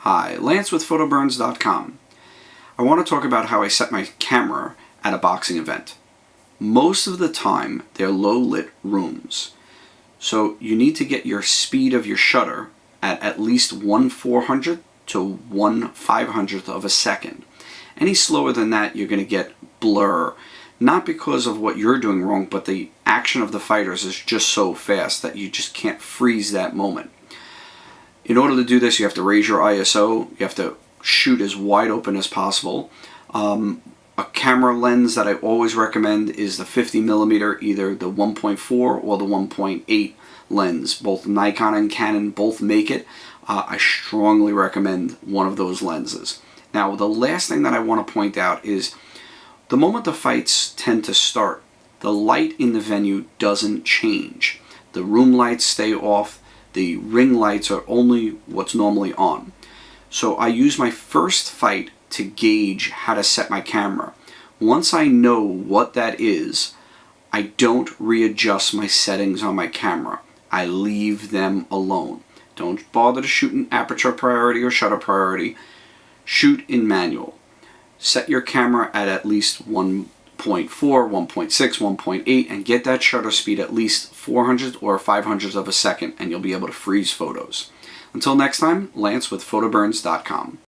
Hi, Lance with photos.mov. I want to talk about how I set my camera at a boxing event. Most of the time, they're low-lit rooms. So you need to get your speed of your shutter at least 1/400th to 1/500th of a second. Any slower than that, you're going to get blur. Not because of what you're doing wrong, but the action of the fighters is just so fast that you just can't freeze that moment. In order to do this, you have to raise your ISO. You have to shoot as wide open as possible. A camera lens that I always recommend is the 50mm, either the 1.4 or the 1.8 lens. Both Nikon and Canon both make it. I strongly recommend one of those lenses. Now, the last thing that I want to point out is the moment the fights tend to start, the light in the venue doesn't change. The room lights stay off. The ring lights are only what's normally on. So I use my first fight to gauge how to set my camera. Once I know what that is, I don't readjust my settings on my camera. I leave them alone. Don't bother to shoot in aperture priority or shutter priority. Shoot in manual. Set your camera at least 1.4, 1.6, 1.8 and get that shutter speed at least 400th or 500th of a second and you'll be able to freeze photos. Until next time, Lance with photos.mov.